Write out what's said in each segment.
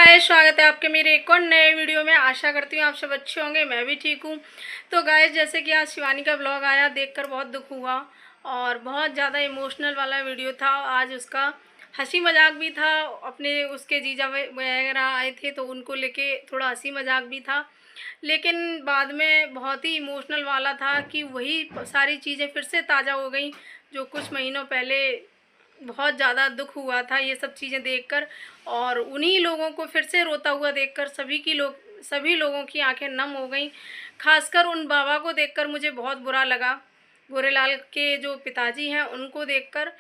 Guys, स्वागत है आपके मेरे एक और नए वीडियो में। आशा करती हूँ आप सब अच्छे होंगे, मैं भी ठीक हूँ। तो गाइस, जैसे कि आज शिवानी का ब्लॉग आया, देखकर बहुत दुख हुआ और बहुत ज़्यादा इमोशनल वाला वीडियो था। आज उसका हंसी मजाक भी था, अपने उसके जीजा वगैरह आए थे तो उनको लेके थोड़ा हंसी मजाक भी था, लेकिन बाद में बहुत ही इमोशनल वाला था कि वही सारी चीज़ें फिर से ताज़ा हो गई जो कुछ महीनों पहले बहुत ज़्यादा दुख हुआ था ये सब चीज़ें देखकर। और उन्हीं लोगों को फिर से रोता हुआ देखकर सभी लोगों की आंखें नम हो गईं। खासकर उन बाबा को देखकर मुझे बहुत बुरा लगा, गोरेलाल के जो पिताजी हैं उनको देखकर,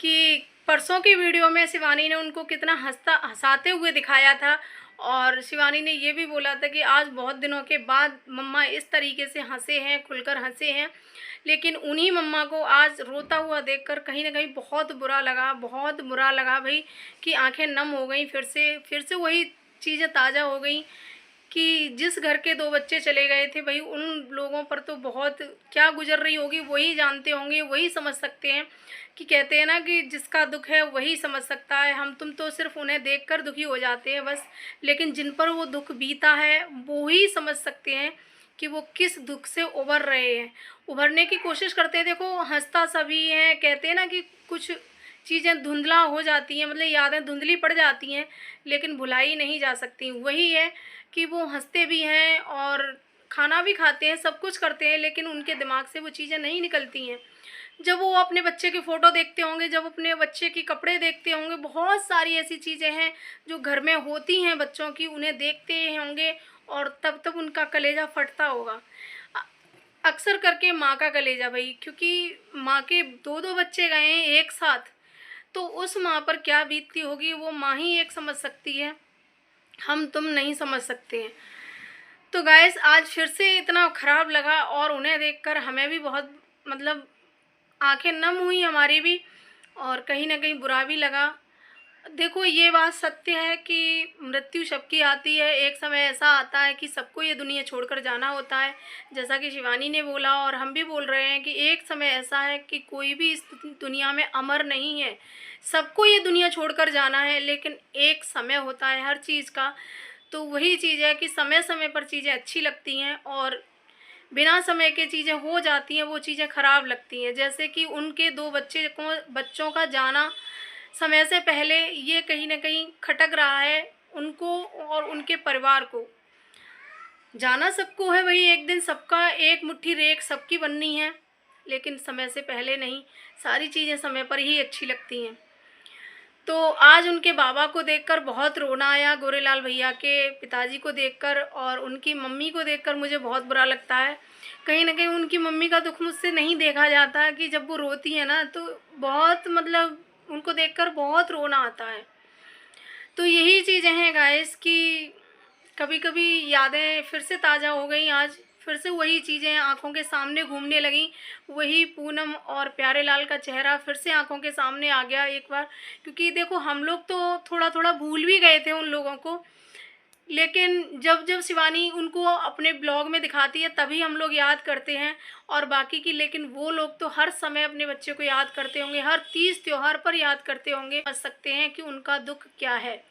कि परसों की वीडियो में शिवानी ने उनको कितना हंसाते हुए दिखाया था। और शिवानी ने ये भी बोला था कि आज बहुत दिनों के बाद मम्मा इस तरीके से हंसे हैं, खुलकर हंसे हैं। लेकिन उन्हीं मम्मा को आज रोता हुआ देखकर कहीं ना कहीं बहुत बुरा लगा, बहुत बुरा लगा भाई, कि आंखें नम हो गई। फिर से वही चीज़ें ताज़ा हो गई कि जिस घर के दो बच्चे चले गए थे भाई, उन लोगों पर तो बहुत क्या गुजर रही होगी वही जानते होंगे, वही समझ सकते हैं। कि कहते हैं ना कि जिसका दुख है वही समझ सकता है। हम तुम तो सिर्फ उन्हें देखकर दुखी हो जाते हैं बस, लेकिन जिन पर वो दुख बीता है वो ही समझ सकते हैं कि वो किस दुख से उभर रहे हैं, उभरने की कोशिश करते हैं। देखो, हंसता सभी है, कहते हैं ना कि कुछ चीज़ें धुंधला हो जाती हैं, मतलब यादें धुंधली पड़ जाती हैं लेकिन भुलाई नहीं जा सकती। वही है कि वो हंसते भी हैं और खाना भी खाते हैं, सब कुछ करते हैं, लेकिन उनके दिमाग से वो चीज़ें नहीं निकलती हैं। जब वो अपने बच्चे की फ़ोटो देखते होंगे, जब अपने बच्चे के कपड़े देखते होंगे, बहुत सारी ऐसी चीज़ें हैं जो घर में होती हैं बच्चों की, उन्हें देखते होंगे और तब तब उनका कलेजा फटता होगा। अक्सर करके माँ का कलेजा भाई, क्योंकि माँ के दो दो बच्चे गए हैं एक साथ, तो उस माँ पर क्या बीतती होगी वो माँ ही एक समझ सकती है, हम तुम नहीं समझ सकते हैं। तो गाइस, आज फिर से इतना ख़राब लगा और उन्हें देखकर हमें भी बहुत, मतलब आंखें नम हुई हमारी भी, और कहीं ना कहीं बुरा भी लगा। देखो, ये बात सत्य है कि मृत्यु सबकी आती है, एक समय ऐसा आता है कि सबको ये दुनिया छोड़कर जाना होता है। जैसा कि शिवानी ने बोला और हम भी बोल रहे हैं कि एक समय ऐसा है कि कोई भी इस दुनिया में अमर नहीं है, सबको ये दुनिया छोड़कर जाना है। लेकिन एक समय होता है हर चीज़ का, तो वही चीज़ है कि समय समय पर चीज़ें अच्छी लगती हैं और बिना समय के चीज़ें हो जाती हैं वो चीज़ें ख़राब लगती हैं। जैसे कि उनके दो बच्चों का जाना समय से पहले, ये कहीं ना कहीं खटक रहा है उनको और उनके परिवार को। जाना सबको है भाई, एक दिन सबका एक मुट्ठी रेख सबकी बननी है, लेकिन समय से पहले नहीं। सारी चीज़ें समय पर ही अच्छी लगती हैं। तो आज उनके बाबा को देखकर बहुत रोना आया, गोरेलाल भैया के पिताजी को देखकर, और उनकी मम्मी को देखकर मुझे बहुत बुरा लगता है। कहीं ना कहीं उनकी मम्मी का दुख मुझसे नहीं देखा जाता कि जब वो रोती है ना तो बहुत, मतलब उनको देखकर बहुत रोना आता है। तो यही चीज़ें हैं गाइस कि कभी कभी यादें फिर से ताज़ा हो गई। आज फिर से वही चीज़ें आंखों के सामने घूमने लगीं, वही पूनम और प्यारे लाल का चेहरा फिर से आंखों के सामने आ गया एक बार। क्योंकि देखो, हम लोग तो थोड़ा थोड़ा भूल भी गए थे उन लोगों को, लेकिन जब जब शिवानी उनको अपने ब्लॉग में दिखाती है तभी हम लोग याद करते हैं, और बाकी की, लेकिन वो लोग तो हर समय अपने बच्चे को याद करते होंगे, हर तीज त्योहार पर याद करते होंगे। समझ सकते हैं कि उनका दुख क्या है।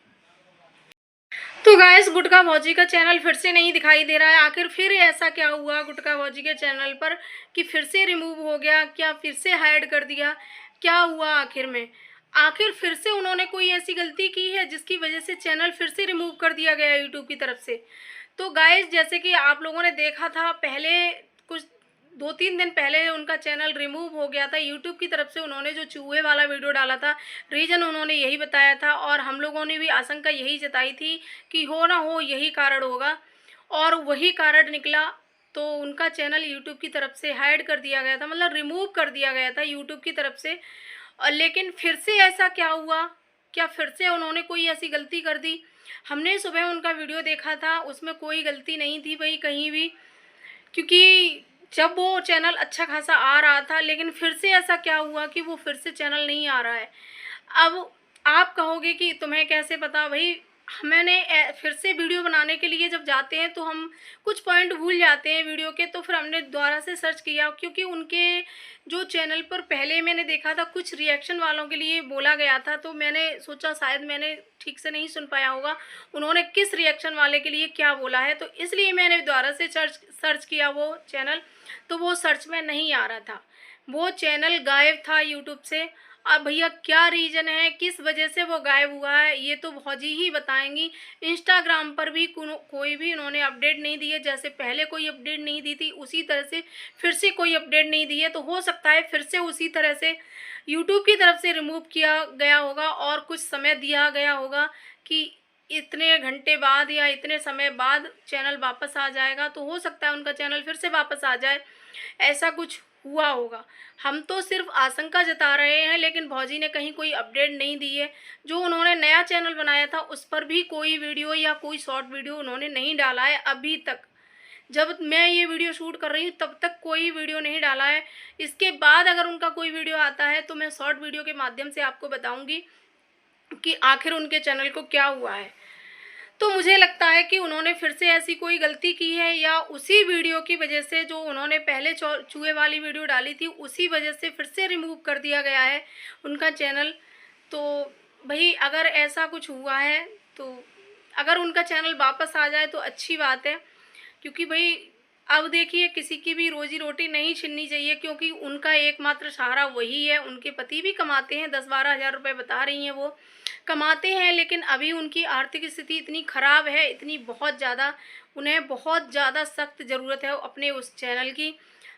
तो गाइस, गुटका भौजी का चैनल फिर से नहीं दिखाई दे रहा है। आखिर फिर ऐसा क्या हुआ गुटका भौजी के चैनल पर कि फिर से रिमूव हो गया, क्या फिर से हाइड कर दिया, क्या हुआ आखिर में? आखिर फिर से उन्होंने कोई ऐसी गलती की है जिसकी वजह से चैनल फिर से रिमूव कर दिया गया यूट्यूब की तरफ से? तो गाइस, जैसे कि आप लोगों ने देखा था पहले, कुछ 2-3 दिन पहले उनका चैनल रिमूव हो गया था यूट्यूब की तरफ से। उन्होंने जो चूहे वाला वीडियो डाला था, रीज़न उन्होंने यही बताया था और हम लोगों ने भी आशंका यही जताई थी कि हो ना हो यही कारण होगा, और वही कारण निकला। तो उनका चैनल यूट्यूब की तरफ से हाइड कर दिया गया था, मतलब रिमूव कर दिया गया था यूट्यूब की तरफ से। लेकिन फिर से ऐसा क्या हुआ? क्या फिर से उन्होंने कोई ऐसी गलती कर दी? हमने सुबह उनका वीडियो देखा था, उसमें कोई गलती नहीं थी भाई कहीं भी, क्योंकि जब वो चैनल अच्छा खासा आ रहा था, लेकिन फिर से ऐसा क्या हुआ कि वो फिर से चैनल नहीं आ रहा है। अब आप कहोगे कि तुम्हें कैसे पता? भाई, मैंने फिर से वीडियो बनाने के लिए जब जाते हैं तो हम कुछ पॉइंट भूल जाते हैं वीडियो के, तो फिर हमने दोबारा से सर्च किया, क्योंकि उनके जो चैनल पर पहले मैंने देखा था कुछ रिएक्शन वालों के लिए बोला गया था, तो मैंने सोचा शायद मैंने ठीक से नहीं सुन पाया होगा उन्होंने किस रिएक्शन वाले के लिए क्या बोला है, तो इसलिए मैंने दोबारा से सर्च किया वो चैनल, तो वो सर्च में नहीं आ रहा था, वो चैनल गायब था यूट्यूब से। अब भैया क्या रीज़न है, किस वजह से वो गायब हुआ है, ये तो भौजी ही बताएंगी। इंस्टाग्राम पर भी कोई भी उन्होंने अपडेट नहीं दी है, जैसे पहले कोई अपडेट नहीं दी थी उसी तरह से फिर से कोई अपडेट नहीं दी है, तो हो सकता है फिर से उसी तरह से यूट्यूब की तरफ से रिमूव किया गया होगा और कुछ समय दिया गया होगा कि इतने घंटे बाद या इतने समय बाद चैनल वापस आ जाएगा, तो हो सकता है उनका चैनल फिर से वापस आ जाए, ऐसा कुछ हुआ होगा। हम तो सिर्फ आशंका जता रहे हैं, लेकिन भौजी ने कहीं कोई अपडेट नहीं दी है। जो उन्होंने नया चैनल बनाया था उस पर भी कोई वीडियो या कोई शॉर्ट वीडियो उन्होंने नहीं डाला है अभी तक। जब मैं ये वीडियो शूट कर रही हूँ तब तक कोई वीडियो नहीं डाला है। इसके बाद अगर उनका कोई वीडियो आता है तो मैं शॉर्ट वीडियो के माध्यम से आपको बताऊँगी कि आखिर उनके चैनल को क्या हुआ है। तो मुझे लगता है कि उन्होंने फिर से ऐसी कोई गलती की है, या उसी वीडियो की वजह से जो उन्होंने पहले चूहे वाली वीडियो डाली थी उसी वजह से फिर से रिमूव कर दिया गया है उनका चैनल। तो भाई अगर ऐसा कुछ हुआ है तो अगर उनका चैनल वापस आ जाए तो अच्छी बात है, क्योंकि भाई अब देखिए किसी की भी रोजी रोटी नहीं छीननी चाहिए, क्योंकि उनका एकमात्र सहारा वही है। उनके पति भी कमाते हैं, 10-12 हज़ार रुपये बता रही हैं वो कमाते हैं, लेकिन अभी उनकी आर्थिक स्थिति इतनी ख़राब है, इतनी बहुत ज़्यादा, उन्हें बहुत ज़्यादा सख्त ज़रूरत है अपने उस चैनल की।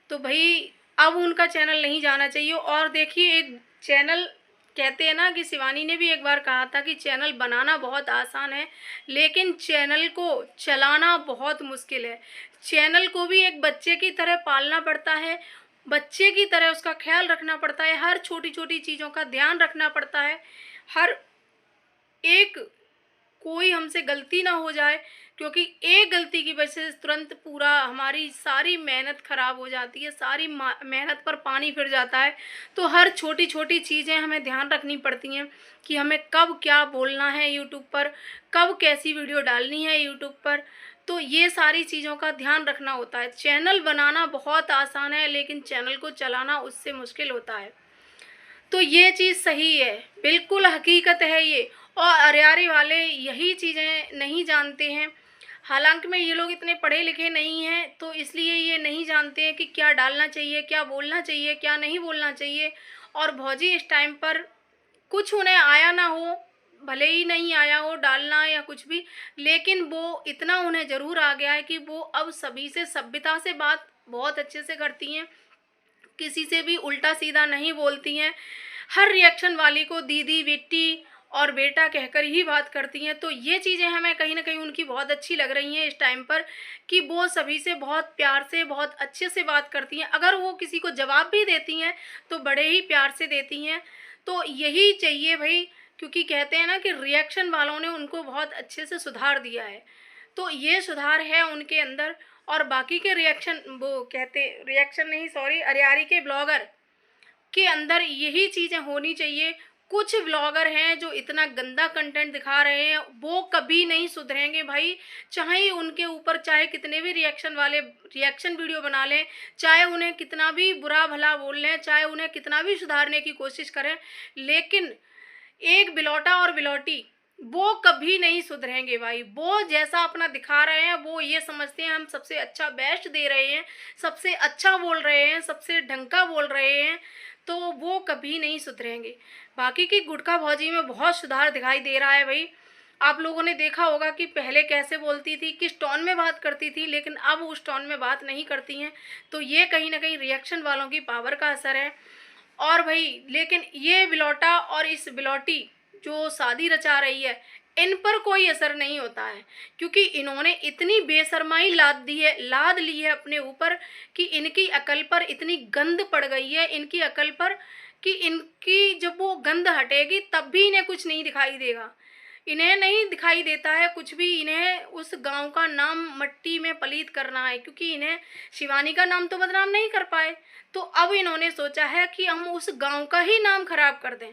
तो भाई अब उनका चैनल नहीं जाना चाहिए। और देखिए एक चैनल, कहते हैं ना कि शिवानी ने भी एक बार कहा था कि चैनल बनाना बहुत आसान है, लेकिन चैनल को चलाना बहुत मुश्किल है। चैनल को भी एक बच्चे की तरह पालना पड़ता है, बच्चे की तरह उसका ख्याल रखना पड़ता है, हर छोटी छोटी चीज़ों का ध्यान रखना पड़ता है, हर एक कोई हमसे गलती ना हो जाए, क्योंकि एक गलती की वजह से तुरंत पूरा हमारी सारी मेहनत ख़राब हो जाती है, सारी मेहनत पर पानी फिर जाता है। तो हर छोटी छोटी चीज़ें हमें ध्यान रखनी पड़ती हैं कि हमें कब क्या बोलना है यूट्यूब पर, कब कैसी वीडियो डालनी है यूट्यूब पर, तो ये सारी चीज़ों का ध्यान रखना होता है। चैनल बनाना बहुत आसान है, लेकिन चैनल को चलाना उससे मुश्किल होता है। तो ये चीज़ सही है, बिल्कुल हकीकत है ये। और अरियारी वाले यही चीज़ें नहीं जानते हैं। हालांकि में ये लोग इतने पढ़े लिखे नहीं हैं, तो इसलिए ये नहीं जानते हैं कि क्या डालना चाहिए, क्या बोलना चाहिए, क्या नहीं बोलना चाहिए। और भौजी इस टाइम पर कुछ उन्हें आया ना हो, भले ही नहीं आया हो डालना या कुछ भी, लेकिन वो इतना उन्हें ज़रूर आ गया है कि वो अब सभी से सभ्यता से बात बहुत अच्छे से करती हैं, किसी से भी उल्टा सीधा नहीं बोलती हैं। हर रिएक्शन वाली को दीदी, बेटी और बेटा कहकर ही बात करती हैं। तो ये चीज़ें हमें कहीं ना कहीं उनकी बहुत अच्छी लग रही हैं इस टाइम पर, कि वो सभी से बहुत प्यार से, बहुत अच्छे से बात करती हैं। अगर वो किसी को जवाब भी देती हैं तो बड़े ही प्यार से देती हैं। तो यही चाहिए भाई, क्योंकि कहते हैं ना कि रिएक्शन वालों ने उनको बहुत अच्छे से सुधार दिया है, तो ये सुधार है उनके अंदर। और बाकी के रिएक्शन, वो कहते रिएक्शन नहीं, सॉरी, अरियारी के ब्लॉगर के अंदर यही चीज़ें होनी चाहिए। कुछ ब्लॉगर हैं जो इतना गंदा कंटेंट दिखा रहे हैं, वो कभी नहीं सुधरेंगे भाई। चाहे उनके ऊपर चाहे कितने भी रिएक्शन वाले रिएक्शन वीडियो बना लें, चाहे उन्हें कितना भी बुरा भला बोल लें, चाहे उन्हें कितना भी सुधारने की कोशिश करें, लेकिन एक बिलौटा और बिलौटी वो कभी नहीं सुधरेंगे भाई। वो जैसा अपना दिखा रहे हैं, वो ये समझते हैं हम सबसे अच्छा बेस्ट दे रहे हैं, सबसे अच्छा बोल रहे हैं, सबसे ढंग का बोल रहे हैं, तो वो कभी नहीं सुधरेंगे। बाकी की गुटखा भौजी में बहुत सुधार दिखाई दे रहा है भाई। आप लोगों ने देखा होगा कि पहले कैसे बोलती थी, किस टोन में बात करती थी, लेकिन अब उस टोन में बात नहीं करती हैं। तो ये कहीं ना कहीं रिएक्शन वालों की पावर का असर है। और भाई लेकिन ये बिलौटा और इस बिलौटी जो शादी रचा रही है, इन पर कोई असर नहीं होता है, क्योंकि इन्होंने इतनी बेशर्माई लाद ली है अपने ऊपर कि इनकी अकल पर इतनी गंद पड़ गई है, इनकी अकल पर, कि इनकी जब वो गंद हटेगी तब भी इन्हें कुछ नहीं दिखाई देगा। इन्हें नहीं दिखाई देता है कुछ भी, इन्हें उस गांव का नाम मट्टी में पलीत करना है, क्योंकि इन्हें शिवानी का नाम तो बदनाम नहीं कर पाए, तो अब इन्होंने सोचा है कि हम उस गांव का ही नाम खराब कर दें।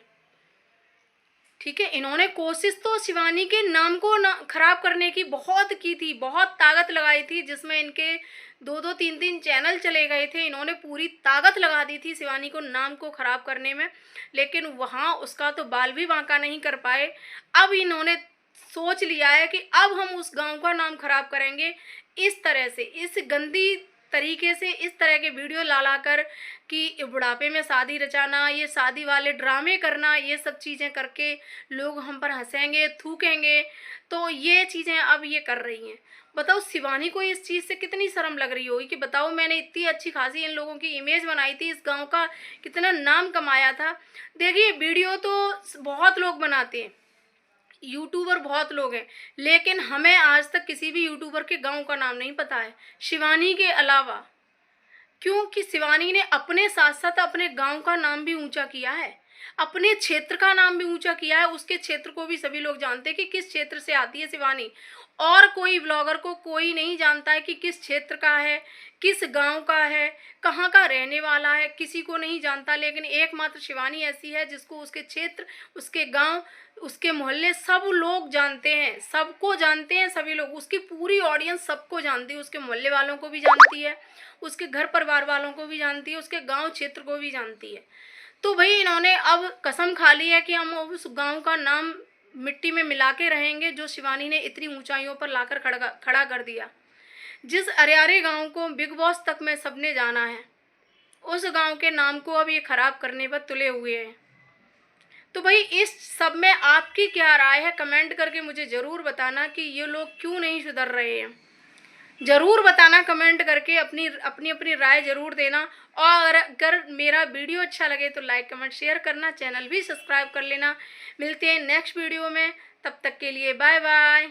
ठीक है। इन्होंने कोशिश तो शिवानी के नाम को खराब करने की बहुत की थी, बहुत ताकत लगाई थी, जिसमें इनके 2-2 3-3 चैनल चले गए थे। इन्होंने पूरी ताकत लगा दी थी शिवानी को नाम को खराब करने में, लेकिन वहाँ उसका तो बाल भी बांका नहीं कर पाए। अब इन्होंने सोच लिया है कि अब हम उस गांव का नाम खराब करेंगे, इस तरह से, इस गंदी तरीके से, इस तरह के वीडियो ला कर कि बुढ़ापे में शादी रचाना, ये शादी वाले ड्रामे करना, ये सब चीज़ें करके लोग हम पर हंसेंगे, थूकेंगे। तो ये चीज़ें अब ये कर रही हैं। बताओ शिवानी को इस चीज़ से कितनी शर्म लग रही होगी कि बताओ मैंने इतनी अच्छी खासी इन लोगों की इमेज बनाई थी, इस गांव का कितना नाम कमाया था। देखिए वीडियो तो बहुत लोग बनाते हैं, यूट्यूबर बहुत लोग हैं, लेकिन हमें आज तक किसी भी यूट्यूबर के गांव का नाम नहीं पता है शिवानी के अलावा। क्योंकि शिवानी ने अपने साथ साथ अपने गांव का नाम भी ऊंचा किया है, अपने क्षेत्र का नाम भी ऊंचा किया है। उसके क्षेत्र को भी सभी लोग जानते हैं कि किस क्षेत्र से आती है शिवानी, और कोई ब्लॉगर को कोई नहीं जानता है कि किस क्षेत्र का है, किस गांव का है, कहाँ का रहने वाला है, किसी को नहीं जानता। लेकिन एकमात्र शिवानी ऐसी है जिसको उसके क्षेत्र, उसके गांव, उसके मोहल्ले सब लोग जानते हैं, सबको जानते हैं सभी लोग। उसकी पूरी ऑडियंस सबको जानती है, उसके मोहल्ले वालों को भी जानती है, उसके घर परिवार वालों को भी जानती है, उसके गांव क्षेत्र को भी जानती है। तो भाई इन्होंने अब कसम खा ली है कि हम उस गांव का नाम मिट्टी में मिला के रहेंगे जो शिवानी ने इतनी ऊंचाइयों पर लाकर खड़ा कर दिया। जिस अरियारी गांव को बिग बॉस तक में सबने जाना है, उस गांव के नाम को अब ये खराब करने पर तुले हुए हैं। तो भाई इस सब में आपकी क्या राय है, कमेंट करके मुझे ज़रूर बताना कि ये लोग क्यों नहीं सुधर रहे हैं। ज़रूर बताना कमेंट करके, अपनी अपनी राय ज़रूर देना। और अगर मेरा वीडियो अच्छा लगे तो लाइक कमेंट शेयर करना, चैनल भी सब्सक्राइब कर लेना। मिलते हैं नेक्स्ट वीडियो में, तब तक के लिए बाय बाय।